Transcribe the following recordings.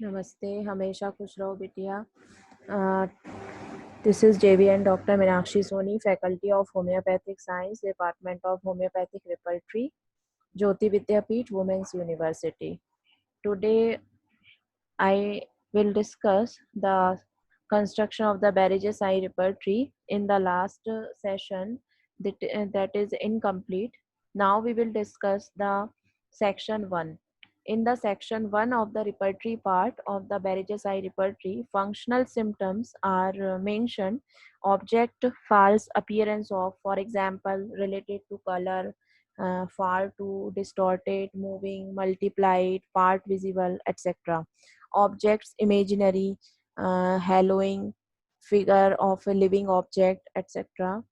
नमस्ते, हमेशा खुश रहो बिटिया। This is JVN Dr. Meenakshi Soni, Faculty of Homeopathic Science, Department of Homeopathic Repertory, Jyoti Vidyapeeth, Women's University. Today, I will discuss the construction of the Barrages I repertory. In the last session, that is incomplete. Now we will discuss the section 1. In the section 1 of the repertory part of the Barrages I repertory, functional symptoms are mentioned. Object, false appearance of, for example, related to color, far to distorted, moving, multiplied, part visible, etc. Objects, imaginary, hallowing, figure of a living object, etc.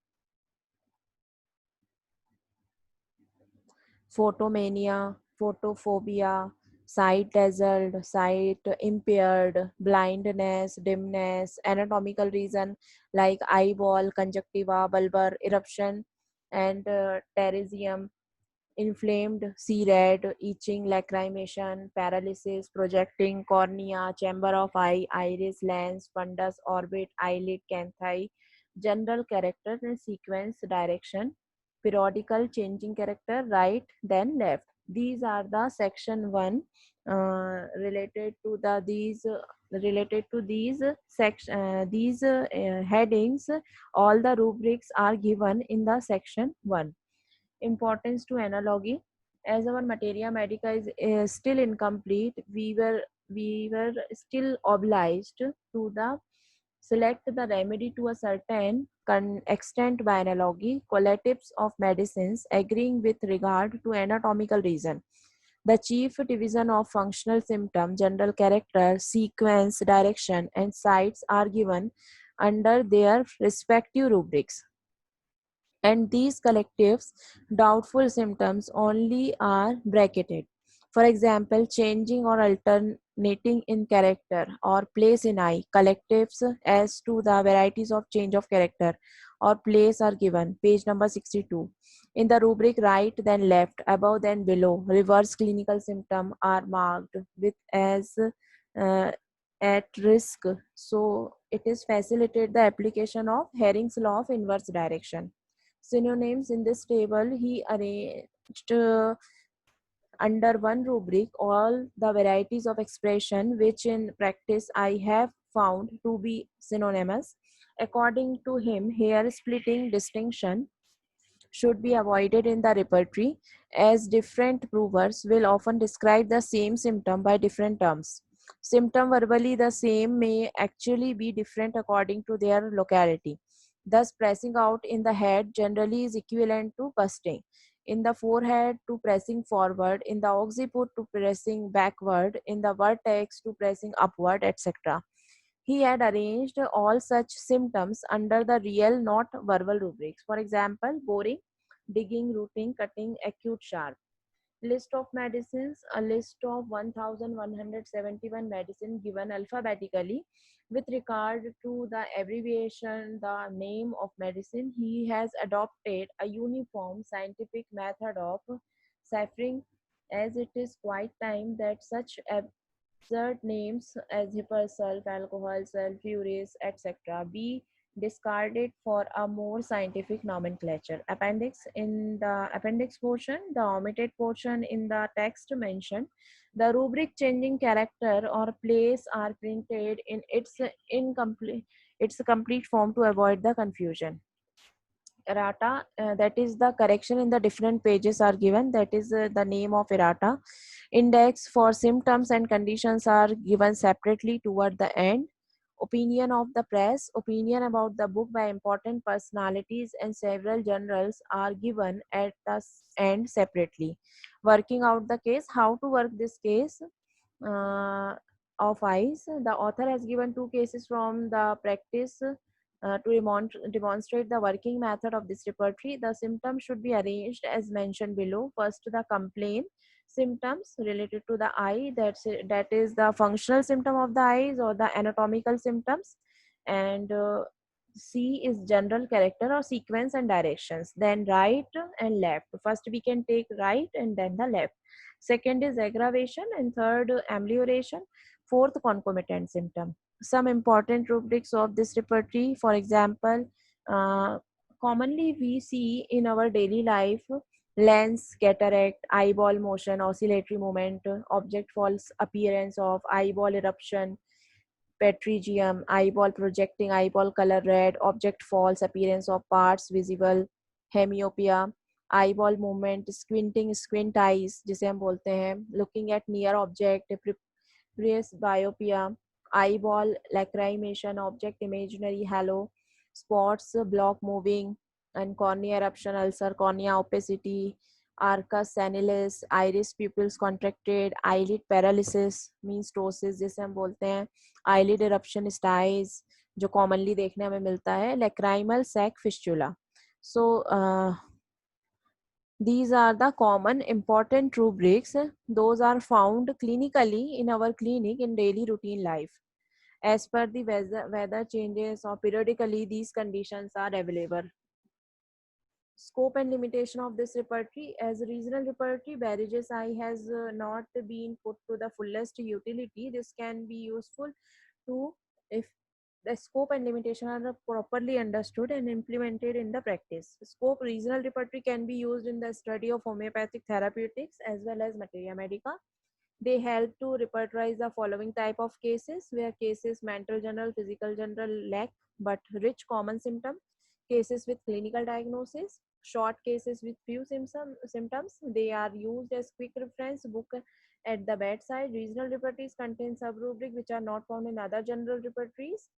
Photomania, photophobia, sight dazzled, sight impaired, blindness, dimness, anatomical reason like eyeball, conjunctiva, bulbar eruption, and teresium, inflamed, see red, itching, lacrimation, paralysis, projecting, cornea, chamber of eye, iris, lens, fundus, orbit, eyelid, canthi, general character and sequence direction, periodical changing character, right, then left. These are the section 1 related to these headings. All the rubrics are given in the section 1. Importance to analogy. As our materia medica is still incomplete, we were still obliged to the select the remedy to a certain extent by analogy, collectives of medicines agreeing with regard to anatomical reason. The chief division of functional symptom, general character, sequence, direction, and sites are given under their respective rubrics, and these collectives doubtful symptoms only are bracketed. For example, changing or alternating in character or place in eye. Collectives as to the varieties of change of character or place are given. Page number 62. In the rubric right then left, above then below, reverse clinical symptom are marked with as uh, at risk. So it is facilitate the application of Herring's law of inverse direction. Synonyms in this table he arranged under one rubric all the varieties of expression which in practice I have found to be synonymous. According to him, hair splitting distinction should be avoided in the repertory, as different provers will often describe the same symptom by different terms. Symptom verbally the same may actually be different according to their locality. Thus, pressing out in the head generally is equivalent to busting. In the forehead to pressing forward, in the occiput to pressing backward, in the vertex to pressing upward, etc. He had arranged all such symptoms under the real, not verbal rubrics. For example, boring, digging, rooting, cutting, acute, sharp. List of medicines, a list of 1171 medicine given alphabetically with regard to the abbreviation, the name of medicine. He has adopted a uniform scientific method of ciphering, as it is quite time that such absurd names as hypersulf, alcohol, sulfurous, etc. be discarded for a more scientific nomenclature. Appendix. In the appendix portion, the omitted portion in the text mentioned, the rubric changing character or place are printed in its complete form to avoid the confusion. Errata, that is the correction in the different pages are given, that is the name of errata. Index for symptoms and conditions are given separately toward the end. Opinion of the press, opinion about the book by important personalities and several journals are given at the end separately. Working out the case, how to work this case uh, of eyes. The author has given two cases from the practice to demonstrate the working method of this repertory. The symptoms should be arranged as mentioned below. First, the complaint symptoms related to the eye, that is the functional symptom of the eyes or the anatomical symptoms, and C is general character or sequence and directions. Then right and left. First we can take right and then the left. Second is aggravation, and third amelioration. Fourth, concomitant symptom. Some important rubrics of this repertory, for example, commonly we see in our daily life: lens, cataract, eyeball motion, oscillatory movement, object false appearance of eyeball eruption, pterygium, eyeball projecting, eyeball color red, object false appearance of parts visible, हेमियोपिया, eyeball movement, squinting, squint eyes जिसे हम बोलते हैं, looking at near object, presbyopia, eyeball lacrimation, object imaginary halo, spots, block moving, and cornea eruption, ulcer, cornea opacity, arcus senilis, iris pupils contracted, eyelid paralysis means ptosis जिसे हम बोलते हैं, eyelid eruption styes जो commonly देखने हमें मिलता है, lacrimal sac fistula. So these are the common important rubrics. Those are found clinically in our clinic in daily routine life. As per the weather changes or periodically, these conditions are available. Scope and limitation of this repertory. As a regional repertory, Barrages Eye has not been put to the fullest utility. This can be useful to if the scope and limitation are properly understood and implemented in the practice. Scope regional repertory can be used in the study of homeopathic therapeutics as well as materia medica. They help to repertorize the following type of cases, where cases mental general, physical general lack but rich common symptom, cases with clinical diagnosis, short cases with few symptoms. They are used as quick reference book at the bedside. Regional repertories contain subrubric which are not found in other general repertories.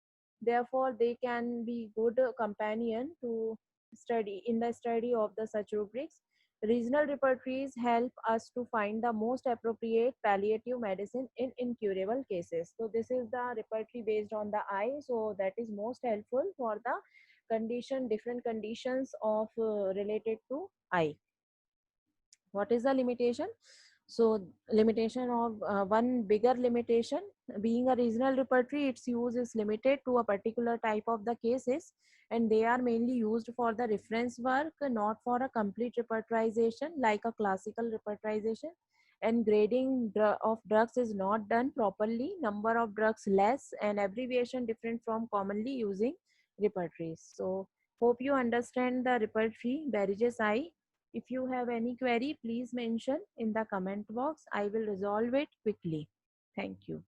Therefore, they can be good companion to study in the study of the such rubrics. Regional repertories help us to find the most appropriate palliative medicine in incurable cases. So this is the repertory based on the eye. So that is most helpful for the different conditions of related to eye. What is the limitation? So limitation of one bigger limitation, being a regional repertory, its use is limited to a particular type of the cases, and they are mainly used for the reference work, not for a complete repertorization like a classical repertorization. And grading of drugs is not done properly, number of drugs less, and abbreviation different from commonly using repertories. So hope you understand the repertory Barrages Eye. If you have any query, please mention in the comment box. I will resolve it quickly. Thank you.